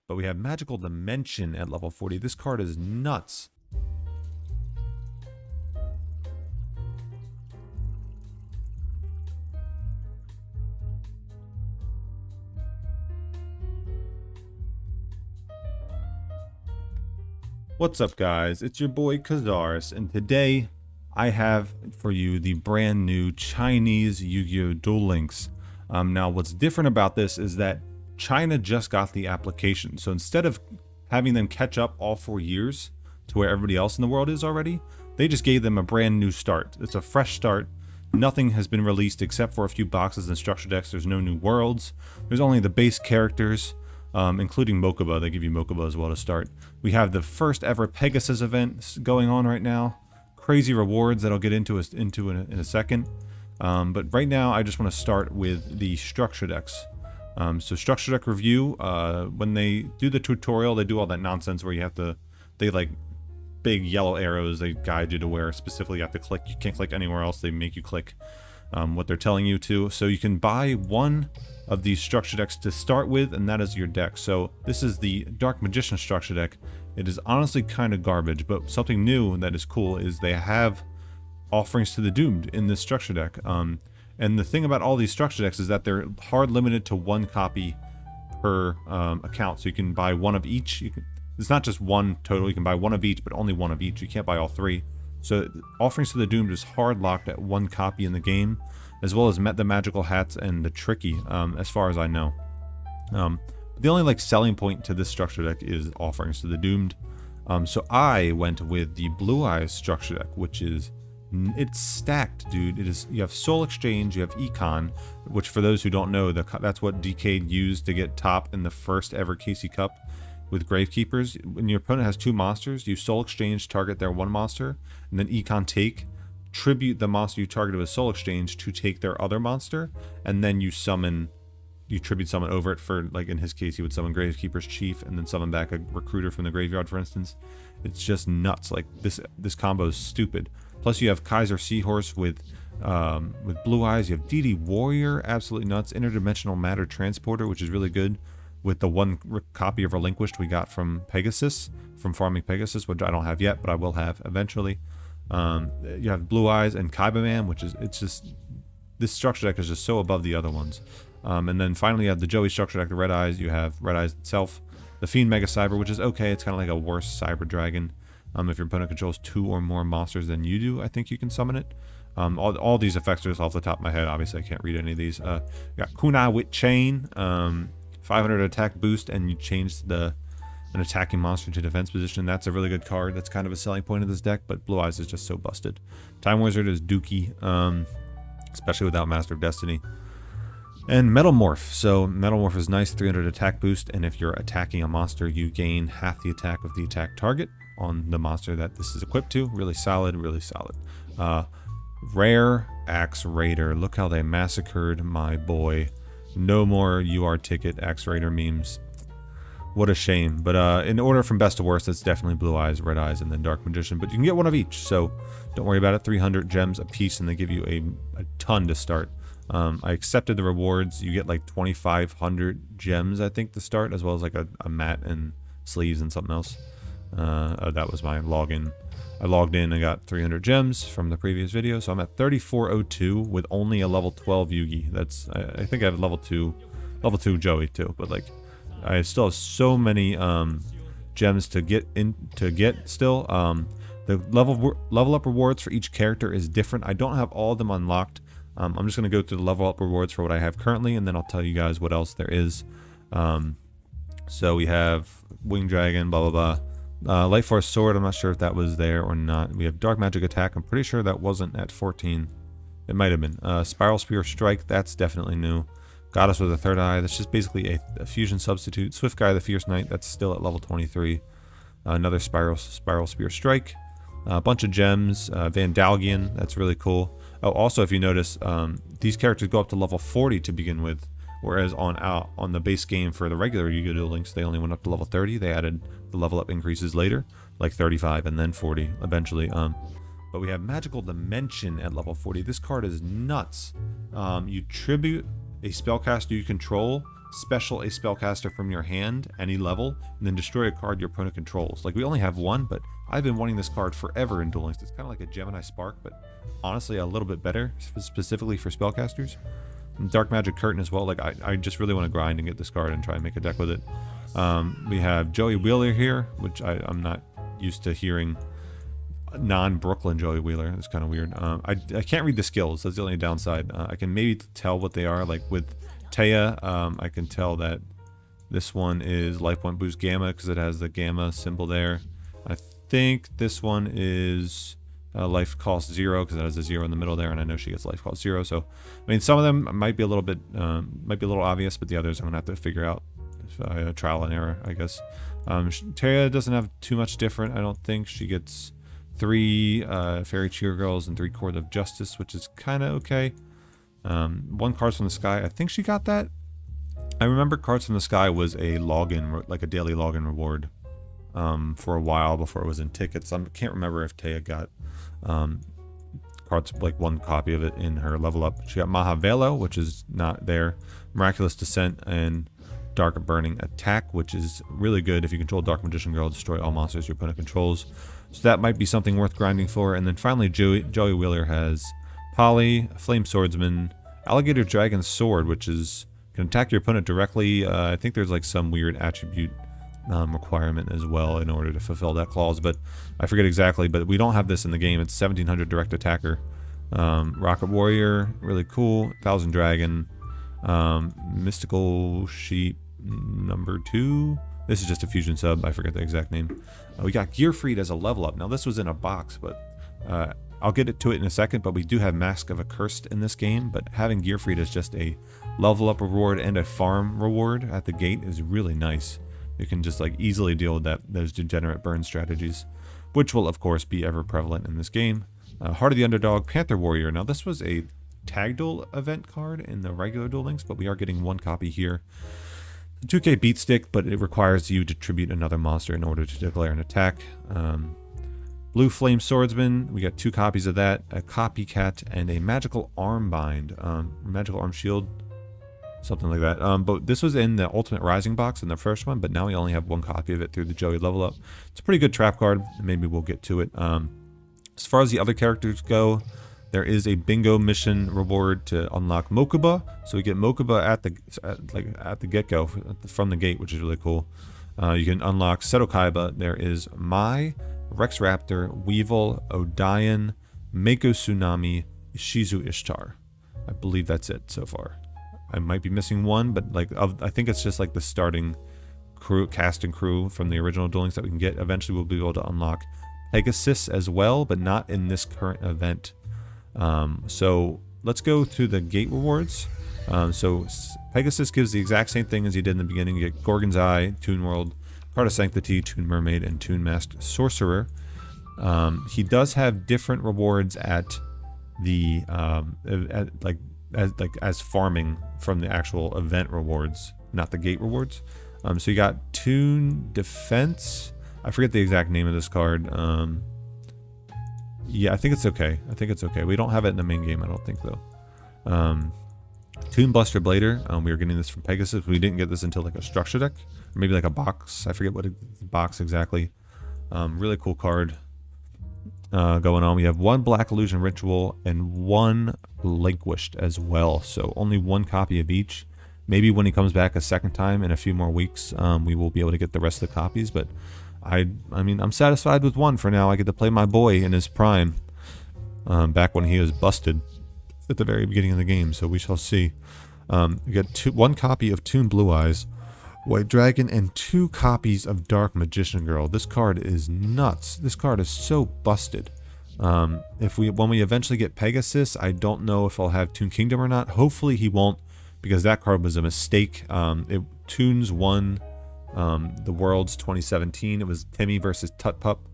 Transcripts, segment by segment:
But we have Magical Dimension at level 40. This card is nuts. What's up, guys? It's your boy Kazaris, and today I have for you the brand new Chinese Yu-Gi-Oh! Duel Links. Now, what's different about this is that China just got the application, so instead of having them catch up all 4 years to where everybody else in the world is already, they just gave them a brand new start. It's a fresh start. Nothing has been released except for a few boxes and structure decks. There's no new worlds. There's only the base characters. Including Mokuba. They give you Mokuba as well to start. We have the first ever Pegasus event going on right now. Crazy rewards that I'll get into in a second. But right now, I just want to start with the structure decks. So structure deck review, when they do the tutorial, they do all that nonsense where you have to, they like big yellow arrows they guide you to where specifically you have to click. You can't click anywhere else. They make you click what they're telling you to. So you can buy one of these structure decks to start with, and that is your deck. So this is the Dark Magician structure deck. It is honestly kind of garbage, but something new that is cool is they have offerings to the doomed in this structure deck. And the thing about all these structure decks is that they're hard limited to one copy per account. So you can buy one of each. It's not just one total. You can buy one of each, but only one of each. You can't buy all three. So offerings to the doomed is hard locked at one copy in the game, as well as the magical hats and the tricky, as far as I know. The only like selling point to this structure deck is offerings to the doomed. So I went with the Blue Eyes structure deck, which is, it's stacked, dude. It is, you have Soul Exchange, you have Econ, which for those who don't know, that's what Decade used to get top in the first ever KC Cup with Gravekeepers. When your opponent has two monsters, you Soul Exchange, target their one monster, and then Econ take, tribute the monster you targeted with Soul Exchange to take their other monster, and then you tribute summon over it. For, like in his case, he would summon Gravekeeper's Chief and then summon back a recruiter from the graveyard, for instance. It's just nuts. Like this combo is stupid. Plus you have Kaiser Seahorse with Blue Eyes. You have DD Warrior, absolutely nuts. Interdimensional Matter Transporter, which is really good, with the one copy of Relinquished we got from Pegasus, from farming Pegasus, which I don't have yet, but I will have eventually. You have Blue Eyes and Kaiba Man, which is, it's just, this structure deck is just so above the other ones. And then finally you have the Joey structure deck, the Red Eyes. You have Red Eyes itself, the Fiend Mega Cyber, which is okay. It's kind of like a worse Cyber Dragon. If your opponent controls 2 or more monsters than you do, I think you can summon it. All these effects are just off the top of my head. Obviously, I can't read any of these. You got Kunai with Chain, 500 attack boost, and you change an attacking monster to defense position. That's a really good card. That's kind of a selling point of this deck, but Blue Eyes is just so busted. Time Wizard is dookie, especially without Master of Destiny. And Metal Morph. So Metal Morph is nice, 300 attack boost, and if you're attacking a monster, you gain half the attack of the attack target on the monster that this is equipped to. Really solid, really solid. Rare Axe Raider. Look how they massacred my boy. No more UR ticket Axe Raider memes. What a shame. But in order from best to worst, it's definitely Blue Eyes, Red Eyes, and then Dark Magician. But you can get one of each, so don't worry about it. 300 gems a piece, and they give you a ton to start. I accepted the rewards. You get like 2,500 gems, I think, to start, as well as like a mat and sleeves and something else. That was my login. I logged in and got 300 gems from the previous video, so I'm at 3402 with only a level 12 Yugi. That's, I think I have level 2 Joey too, but like I still have so many gems to get still. The level up rewards for each character is different. I don't have all of them unlocked. I'm just going to go through the level up rewards for what I have currently, and then I'll tell you guys what else there is. So we have Wing Dragon, blah, blah, blah. Light Force Sword, I'm not sure if that was there or not. We have Dark Magic Attack. I'm pretty sure that wasn't at 14. It might have been. Spiral Spear Strike, that's definitely new. Goddess with a Third Eye, that's just basically a fusion substitute. Swift Guy the Fierce Knight, that's still at level 23. Another Spiral Spear Strike. A bunch of gems. Vandalgian, that's really cool. Oh, also, if you notice, these characters go up to level 40 to begin with, whereas on the base game for the regular Yu-Gi-Oh! Duel Links, they only went up to level 30. They added the level up increases later, like 35 and then 40 eventually. But we have Magical Dimension at level 40. This card is nuts. You tribute a spellcaster you control, special a spellcaster from your hand, any level, and then destroy a card your opponent controls. Like, we only have one, but I've been wanting this card forever in Duel Links. It's kind of like a Gemini Spark, but honestly a little bit better, specifically for spellcasters. And Dark Magic Curtain as well. Like, I just really want to grind and get this card and try and make a deck with it. We have Joey Wheeler here, which I'm not used to hearing non-Brooklyn Joey Wheeler. It's kind of weird. I can't read the skills. That's the only downside. I can maybe tell what they are. Like with Taya, I can tell that this one is Life Point Boost Gamma because it has the Gamma symbol there. I think this one is Life Cost 0 because it has a 0 in the middle there, and I know she gets Life Cost 0. So, I mean, some of them might be a little bit, obvious, but the others I'm gonna have to figure out. Trial and error, I guess. Taya doesn't have too much different, I don't think. She gets 3 Fairy Cheer Girls and 3 Chord of Justice, which is kind of okay. 1 Cards from the Sky, I think she got that. I remember Cards from the Sky was a login, like a daily login reward for a while before it was in tickets. I can't remember if Taya got cards, like 1 copy of it in her level up. She got Mahavelo, which is not there. Miraculous Descent and Dark Burning Attack, which is really good if you control Dark Magician Girl, destroy all monsters your opponent controls. So that might be something worth grinding for. And then finally, Joey Wheeler has Polly, Flame Swordsman, Alligator Dragon Sword, which is can attack your opponent directly. I think there's like some weird attribute requirement as well in order to fulfill that clause, but I forget exactly. But we don't have this in the game. It's 1700 direct attacker. Rocket Warrior, really cool. 1000 Dragon, Mystical Sheep number 2. This is just a fusion sub. I forget the exact name. We got Gearfried as a level up. Now this was in a box, but I'll get to it in a second. But we do have Mask of a Cursed in this game. But having Gearfried as just a level up reward and a farm reward at the gate is really nice. You can just like easily deal with those degenerate burn strategies, which will of course be ever prevalent in this game. Heart of the Underdog, Panther Warrior. Now this was a Tag Duel event card in the regular Duel Links, but we are getting 1 copy here. 2k beat stick, but it requires you to tribute another monster in order to declare an attack. Blue Flame Swordsman, we got 2 copies of that, a Copycat, and a Magical Arm Bind, Magical Arm Shield, something like that. But this was in the Ultimate Rising box in the first one, but now we only have 1 copy of it through the Joey level up. It's a pretty good trap card. Maybe we'll get to it. As far as the other characters go, there is a bingo mission reward to unlock Mokuba. So we get Mokuba at the get-go from the gate, which is really cool. You can unlock Seto Kaiba. There is Mai, Rex Raptor, Weevil, Odion, Mako Tsunami, Shizu Ishtar. I believe that's it so far. I might be missing one, but I think it's just like the starting cast and crew from the original Duel Links that we can get. Eventually we'll be able to unlock Pegasus as well, but not in this current event. So let's go through the gate rewards. So Pegasus gives the exact same thing as he did in the beginning. You get Gorgon's Eye, Toon World, Card of Sanctity, Toon Mermaid, and Toon Masked Sorcerer. He does have different rewards at the as farming from the actual event rewards, not the gate rewards. So you got Toon Defense. I forget the exact name of this card. Yeah, I think it's okay. We don't have it in the main game, I don't think, though. Toon Buster Blader. We were getting this from Pegasus. We didn't get this until like a structure deck, or maybe like a box. I forget what box exactly. Really cool card going on. We have 1 Black Illusion Ritual and 1 Vanquished as well. So only 1 copy of each. Maybe when he comes back a second time in a few more weeks, we will be able to get the rest of the copies. But I mean, I'm satisfied with 1 for now. I get to play my boy in his prime, back when he was busted at the very beginning of the game. So we shall see. We got 1 copy of Toon Blue Eyes, White Dragon, and 2 copies of Dark Magician Girl. This card is nuts. This card is so busted. When we eventually get Pegasus, I don't know if I'll have Toon Kingdom or not. Hopefully he won't, because that card was a mistake. Toons won the Worlds 2017. It was Timmy versus Tut Pup,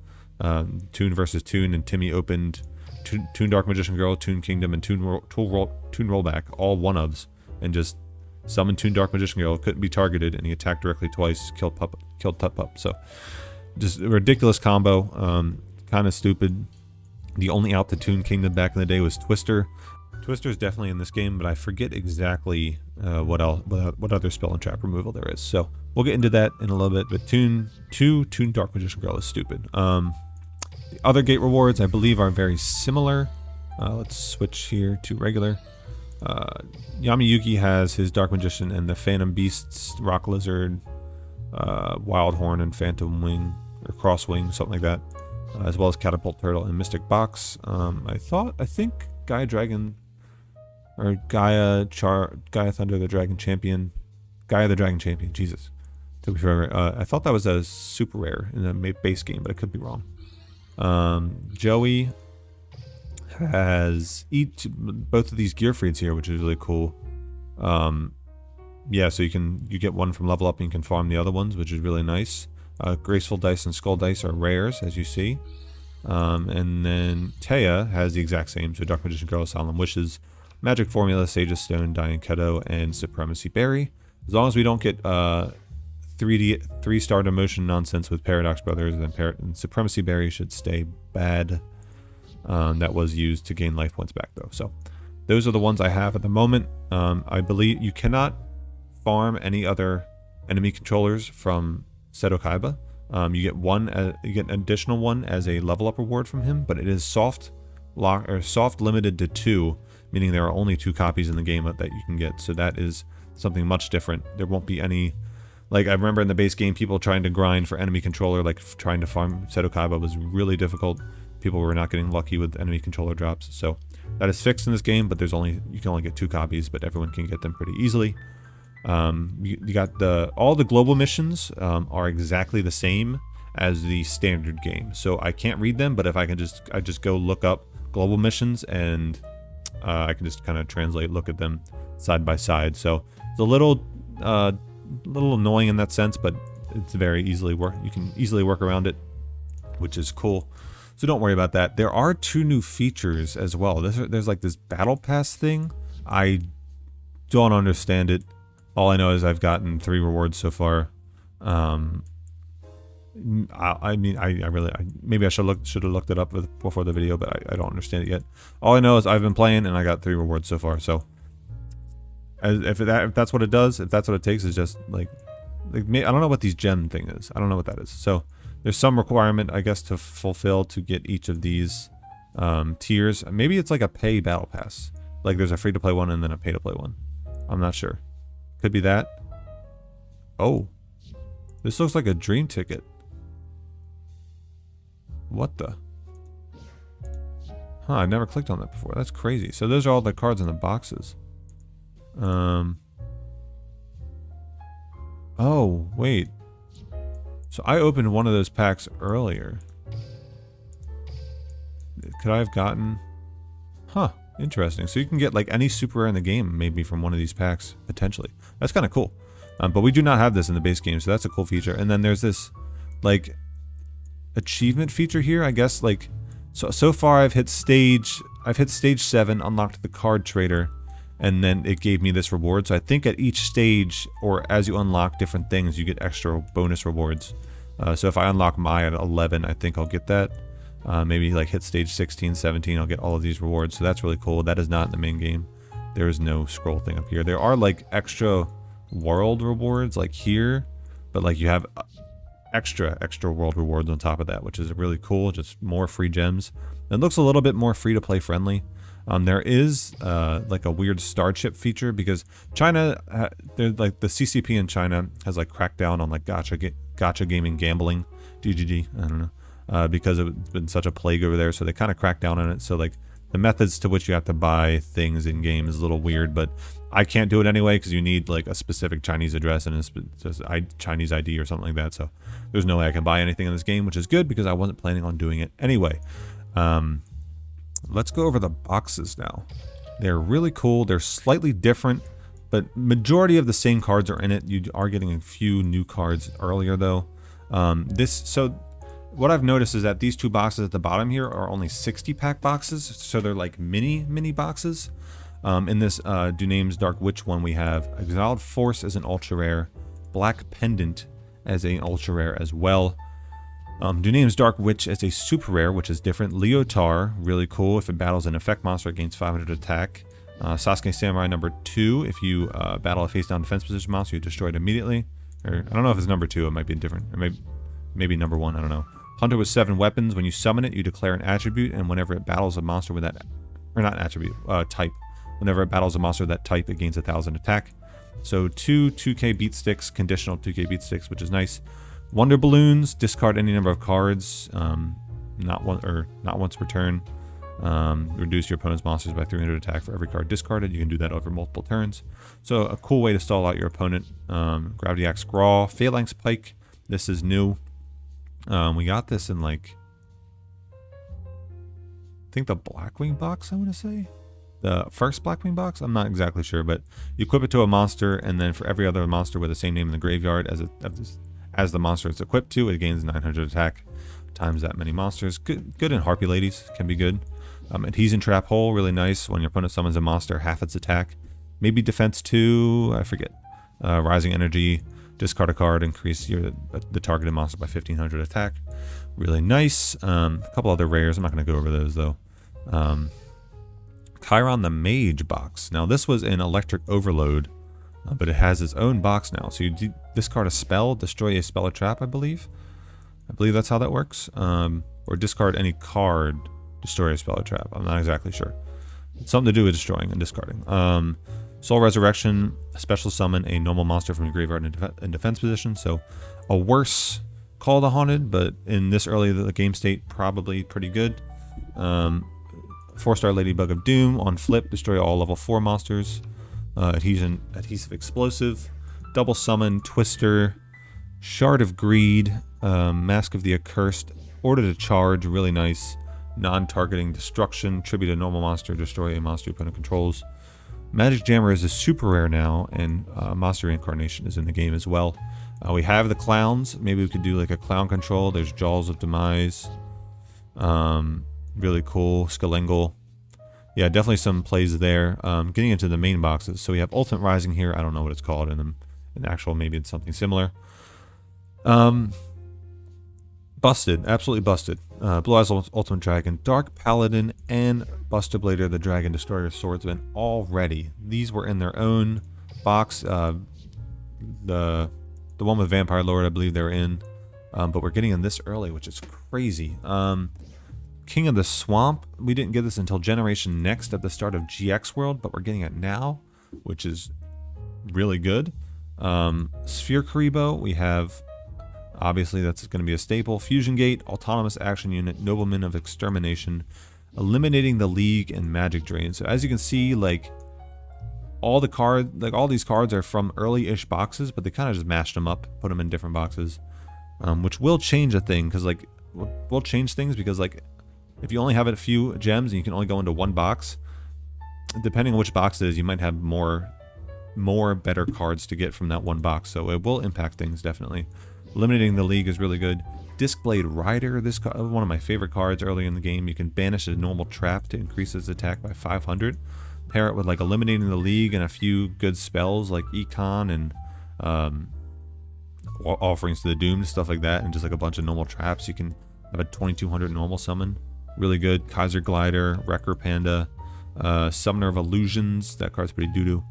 Toon versus Toon, and Timmy opened Toon Dark Magician Girl, Toon Kingdom, and Toon Rollback, all one-ofs, and just summoned Toon Dark Magician Girl. Couldn't be targeted, and he attacked directly twice, killed Tut Pup. So just a ridiculous combo, kind of stupid. The only out to Toon Kingdom back in the day was Twister. Twister's definitely in this game, but I forget exactly what other spell and trap removal there is. So we'll get into that in a little bit. But Toon Dark Magician Girl is stupid. The other gate rewards, I believe, are very similar. Let's switch here to regular. Yami-Yugi has his Dark Magician and the Phantom Beasts, Rock Lizard, Wild Horn, and Phantom Wing, or Cross Wing, something like that, as well as Catapult Turtle and Mystic Box. I think Gaia Dragon, or Gaia Thunder the Dragon Champion, Jesus, took me forever. I thought that was a super rare in the base game, but I could be wrong. Joey has both of these gear freeds here, which is really cool. Yeah, so you get one from level up and you can farm the other ones, which is really nice. Graceful Dice and Skull Dice are rares, as you see. And then Taya has the exact same, so Dark Magician Girl, Solemn Wishes, Magic Formula, Sage's Stone, Diane Keto, and Supremacy Berry. As long as we don't get 3-star demotion nonsense with Paradox Brothers, then and Supremacy Berry should stay bad. That was used to gain life points back, though. So those are the ones I have at the moment. I believe you cannot farm any other enemy controllers from Seto Kaiba. You get an additional one as a level up reward from him, but it is soft limited to 2, meaning there are only 2 copies in the game that you can get. So that is something much different. There won't be any, like, I remember in the base game, people trying to grind for enemy controller, like trying to farm Seto Kaiba was really difficult. People were not getting lucky with enemy controller drops. So that is fixed in this game, but you can only get 2 copies, but everyone can get them pretty easily. You got all the global missions are exactly the same as the standard game. So I can't read them, but if I just go look up global missions, and I can just kind of look at them side by side. So it's a little annoying in that sense, but it's very easily you can easily work around it, which is cool. So don't worry about that. There are 2 new features as well. There's like this battle pass thing. I don't understand it. All I know is I've gotten 3 rewards so far. Maybe I should have looked it up before the video, but I don't understand it yet. All I know is I've been playing and I got 3 rewards so far. So if that's what it does, if that's what it takes, is just like I don't know what these gem thing is. I don't know what that is. So there's some requirement, I guess, to fulfill to get each of these tiers. Maybe it's like a pay battle pass. Like there's a free to play one and then a pay to play one. I'm not sure. Could be that. Oh, this looks like a dream ticket. What the? Huh, I never clicked on that before. That's crazy. So those are all the cards in the boxes. Oh, wait. So I opened one of those packs earlier. Could I have gotten... Huh, interesting. So you can get like any super rare in the game maybe from one of these packs, potentially. That's kind of cool. But we do not have this in the base game, so that's a cool feature. And then there's this like achievement feature here, I guess. Like so far I've hit stage 7, unlocked the card trader, and then it gave me this reward. So I think at each stage, or as you unlock different things, you get extra bonus rewards. So if I unlock Mai at 11, I think I'll get that. Maybe like hit stage 16, 17, I'll get all of these rewards. So that's really cool. That is not in the main game. There is no scroll thing up here. There are like extra world rewards like here, but like you have extra world rewards on top of that, which is really cool. Just more free gems. It looks a little bit more free to play friendly. There is like a weird star chip feature because China, they're like the CCP in China has like cracked down on like gacha gaming gambling, GGG, I don't know, because it's been such a plague over there. So they kind of cracked down on it. So like the methods to which you have to buy things in game is a little weird, but I can't do it anyway because you need like a specific Chinese address and a Chinese ID or something like that. So there's no way I can buy anything in this game, which is good because I wasn't planning on doing it anyway. Let's go over the boxes now. They're really cool. They're slightly different, but majority of the same cards are in it. You are getting a few new cards earlier though. So what I've noticed is that these 2 boxes at the bottom here are only 60 pack boxes. So they're like mini boxes. In this Duname's Dark Witch one, we have Exiled Force as an ultra rare, Black Pendant as an ultra rare as well. Duname's Dark Witch as a super rare, which is different. Leotar, really cool. If it battles an effect monster, it gains 500 attack. Sasuke Samurai number 2. If you battle a face-down defense position monster, you destroy it immediately. Or I don't know if it's number 2. It might be different. Or maybe number 1. I don't know. Hunter with 7 weapons. When you summon it, you declare an attribute, and whenever it battles a monster with that, or not attribute, type. Whenever it battles a monster with that type, it gains 1,000 attack. So 2K beat sticks, conditional 2K beat sticks, which is nice. Wonder balloons. Discard any number of cards. Not once per turn. Reduce your opponent's monsters by 300 attack for every card discarded. You can do that over multiple turns. So a cool way to stall out your opponent. Gravity Axe Graw. Phalanx Pike. This is new. We got this in like, I think the Blackwing box, I want to say. The first Blackwing box? I'm not exactly sure, but you equip it to a monster, and then for every other monster with the same name in the graveyard as the monster it's equipped to, it gains 900 attack times that many monsters. Good in Harpy Ladies, can be good. Adhesion Trap Hole, really nice. When your opponent summons a monster, half its attack. Maybe defense 2, I forget. Rising Energy, discard a card, increase the targeted monster by 1500 attack. Really nice. A couple other rares, I'm not going to go over those though. Chiron the Mage box. Now this was in Electric Overload, but it has its own box now. So you discard a spell, destroy a spell or trap, I believe. I believe that's how that works. Or discard any card, destroy a spell or trap. I'm not exactly sure. It's something to do with destroying and discarding. Soul Resurrection, special summon a normal monster from your graveyard in defense position. So a worse Call the Haunted, but in this early the game state, probably pretty good. 4-star Ladybug of Doom. On flip, destroy all level 4 monsters. Adhesive Explosive. Double Summon, Twister. Shard of Greed. Mask of the Accursed. Order to Charge, really nice. Non-targeting Destruction. Tribute a normal monster, destroy a monster your opponent controls. Magic Jammer is a super rare now, and Monster Reincarnation is in the game as well. We have the clowns. Maybe we could do like a clown control. There's Jaws of Demise. Really cool. Skalengal. Yeah, definitely some plays there. Getting into the main boxes. So we have Ultimate Rising here. I don't know what it's called in the actual. Maybe it's something similar. Busted. Absolutely busted. Blue Eyes Ultimate Dragon. Dark Paladin and Buster Blader the Dragon Destroyer Swordsman already. These were in their own box. The one with Vampire Lord, I believe they were in. But we're getting in this early, which is crazy. King of the Swamp, we didn't get this until Generation Next at the start of GX World, but we're getting it now, which is really good. Sphere Karibo, we have, obviously that's going to be a staple. Fusion Gate, Autonomous Action Unit, Nobleman of Extermination, Eliminating the League, and Magic Drain. So as you can see, like all these cards are from early-ish boxes, but they kind of just mashed them up, put them in different boxes, which will change a thing, because like we'll change things because like if you only have a few gems and you can only go into one box, depending on which box it is, you might have more better cards to get from that one box. So it will impact things definitely. Eliminating the League is really good. Discblade Rider, this one of my favorite cards early in the game. You can banish a normal trap to increase its attack by 500. Pair it with like Eliminating the League and a few good spells like Econ and Offerings to the Doomed, stuff like that, and just like a bunch of normal traps. You can have a 2200 normal summon. Really good. Kaiser Glider, Wrecker Panda, Summoner of Illusions. That card's pretty doo-doo.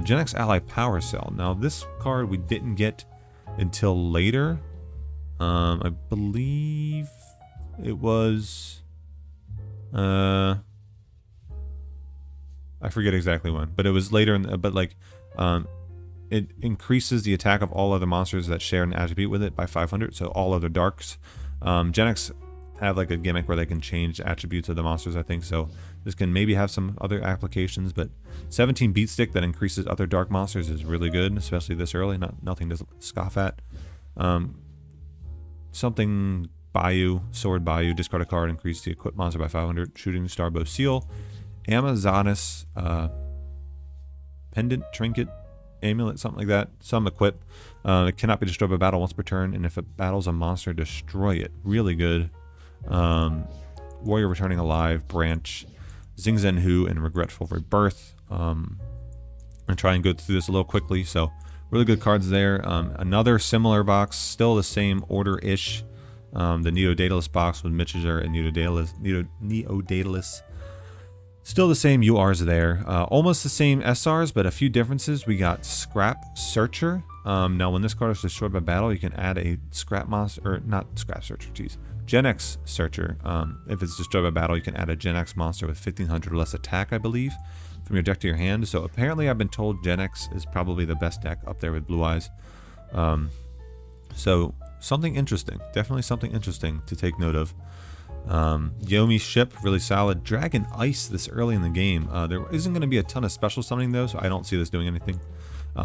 Gen X Ally Power Cell. Now this card we didn't get until later. I believe it was I forget exactly when, but it was later it increases the attack of all other monsters that share an attribute with it by 500, so all other darks. Gen X have like a gimmick where they can change attributes of the monsters, I think, so this can maybe have some other applications, but 17 beat stick that increases other dark monsters is really good, especially this early. Nothing to scoff at. Something Bayou, Sword Bayou, discard a card, increase the equipped monster by 500, Shooting Starbow Seal, Amazonas, Pendant, Trinket, Amulet, something like that, some equip. It cannot be destroyed by battle once per turn, and if it battles a monster, destroy it. Really good. Warrior Returning Alive, Branch, Zing Zenhu, and Regretful Rebirth. I'm going to try and go through this a little quickly, so really good cards there. Another similar box, still the same order-ish. The Neodaedalus box with Mitchager and Neodaedalus. Still the same URs there. Almost the same SRs, but a few differences. We got Scrap Searcher. Now, when this card is destroyed by battle, you can add a Scrap Monster, or not Scrap Searcher, geez. Gen X Searcher. If it's destroyed by battle, you can add a Gen X monster with 1500 or less attack, I believe, from your deck to your hand. So apparently I've been told Gen X is probably the best deck up there with Blue Eyes. So something interesting. Definitely something interesting to take note of. Yomi's ship, really solid. Dragon Ice this early in the game. There isn't going to be a ton of special summoning though, so I don't see this doing anything.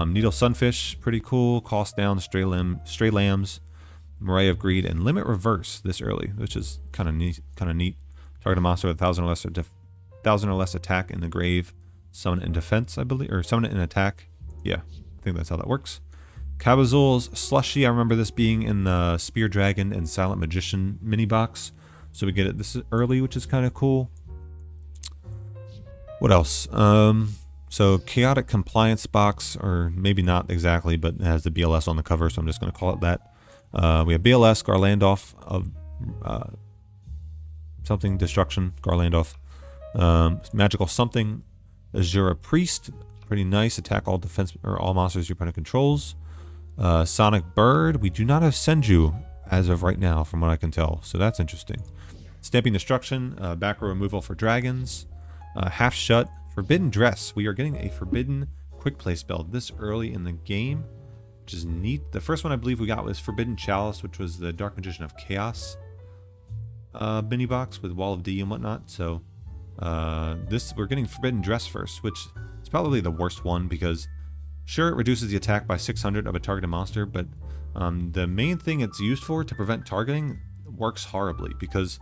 Needle Sunfish, pretty cool. Cost down, Stray Lambs, Moray of Greed, and Limit Reverse this early, which is kind of neat. Target a monster with 1,000 or less attack in the grave. Summon it in defense, I believe, or summon it in attack. Yeah, I think that's how that works. Cabazul's Slushy, I remember this being in the Spear Dragon and Silent Magician mini box. So we get it this early, which is kind of cool. What else? So Chaotic Compliance box, or maybe not exactly, but it has the BLS on the cover, so I'm just going to call it that. We have BLS, Garlandoff of something, Destruction, Garlandoff. Magical something, Azura Priest, pretty nice. Attack all defense or all monsters your opponent controls. Sonic Bird, we do not have Senju as of right now, from what I can tell, so that's interesting. Stamping Destruction, back row removal for dragons. Half Shut, Forbidden Dress. We are getting a Forbidden Quick Play spell this early in the game, which is neat. The first one I believe we got was Forbidden Chalice, which was the Dark Magician of Chaos mini box with Wall of D and whatnot. So we're getting Forbidden Dress first, which is probably the worst one because sure, it reduces the attack by 600 of a targeted monster, but the main thing it's used for, to prevent targeting, works horribly, because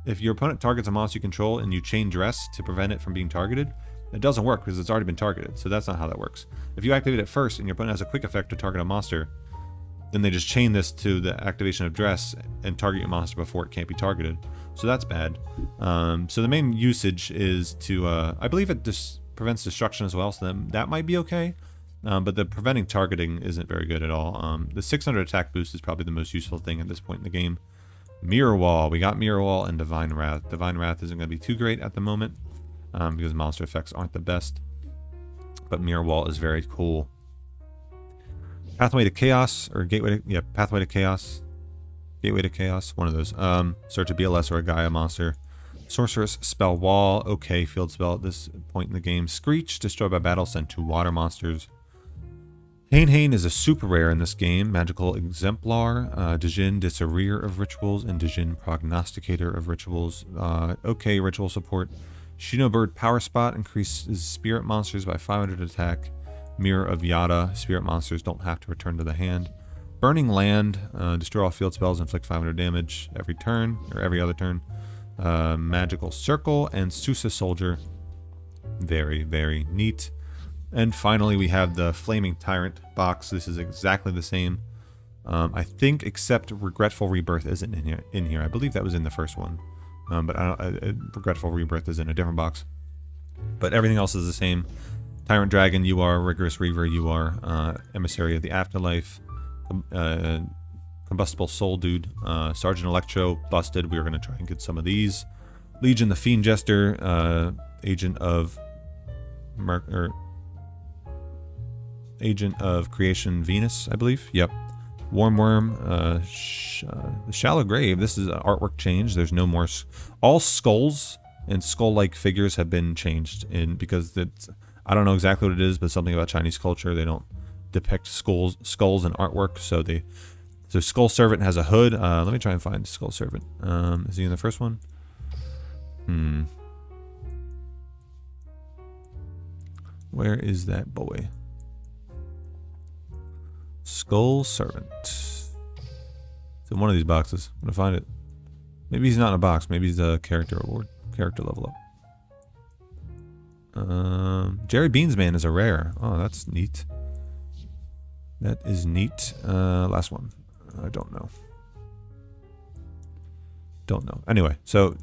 if your opponent targets a monster you control and you chain Dress to prevent it from being targeted, it doesn't work because it's already been targeted, so that's not how that works. If you activate it first and your opponent has a quick effect to target a monster, then they just chain this to the activation of Dress and target your monster before it can't be targeted, so that's bad. So the main usage is to, I believe it just prevents destruction as well, so that might be okay. But the preventing targeting isn't very good at all. The 600 attack boost is probably the most useful thing at this point in the game. Mirror Wall. We got Mirror Wall and Divine Wrath. Divine Wrath isn't going to be too great at the moment because monster effects aren't the best. But Mirror Wall is very cool. Pathway to Chaos, or Gateway to... Yeah, Pathway to Chaos. Gateway to Chaos, one of those. Search a BLS or a Gaia monster. Sorceress Spell Wall. Okay, field spell at this point in the game. Screech. Destroy by battle. Send 2 water monsters. Hain is a super rare in this game. Magical Exemplar, Djinn Disarrear of Rituals, and Djinn Prognosticator of Rituals. Okay, ritual support. Shino Bird Power Spot increases spirit monsters by 500 attack. Mirror of Yada, spirit monsters don't have to return to the hand. Burning Land, destroy all field spells, inflict 500 damage every turn, or every other turn. Magical Circle, and Susa Soldier. Very, very neat. And finally, we have the Flaming Tyrant box. This is exactly the same. I think, except Regretful Rebirth isn't in here. I believe that was in the first one. But Regretful Rebirth is in a different box. But everything else is the same. Tyrant Dragon, you are. Rigorous Reaver, you are. Emissary of the Afterlife. Combustible Soul Dude. Sergeant Electro, busted. We are going to try and get some of these. Legion the Fiend Jester. Agent of Creation Venus, I believe. Yep. Warm Worm, the Shallow Grave. This is an artwork change. There's no more. All skulls and skull-like figures have been changed because I don't know exactly what it is, but something about Chinese culture. They don't depict skulls in artwork. So Skull Servant has a hood. Let me try and find Skull Servant. Is he in the first one? Where is that boy? Skull Servant. It's in one of these boxes. I'm gonna find it. Maybe he's not in a box. Maybe he's a character award, character level up. Jerry Beansman is a rare. Oh, that's neat. That is neat. Last one. I don't know. Anyway, so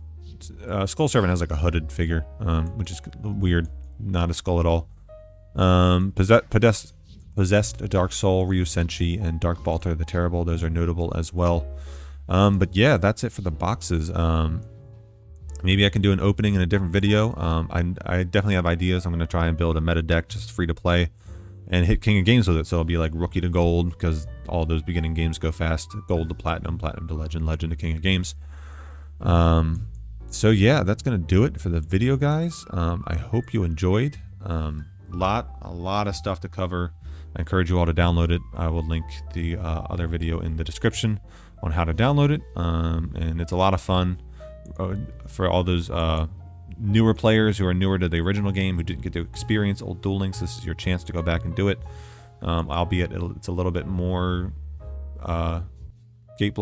Skull Servant has like a hooded figure, which is weird. Not a skull at all. Possessed Dark Soul, Ryu Senshi, and Dark Balter the Terrible. Those are notable as well. But yeah, that's it for the boxes. Maybe I can do an opening in a different video. I definitely have ideas. I'm going to try and build a meta deck just free to play and hit King of Games with it. So it'll be like Rookie to Gold, because all those beginning games go fast. Gold to Platinum, Platinum to Legend, Legend to King of Games. So yeah, that's going to do it for the video, guys. I hope you enjoyed. A lot of stuff to cover. I encourage you all to download it. I will link the other video in the description on how to download it. And it's a lot of fun for all those newer players who are newer to the original game, who didn't get to experience old Duel Links. This is your chance to go back and do it. Albeit it's a little bit more gate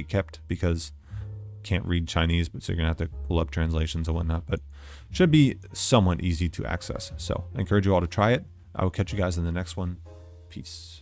kept, because can't read Chinese, but so you're gonna have to pull up translations and whatnot, but should be somewhat easy to access. So I encourage you all to try it. I will catch you guys in the next one. Peace.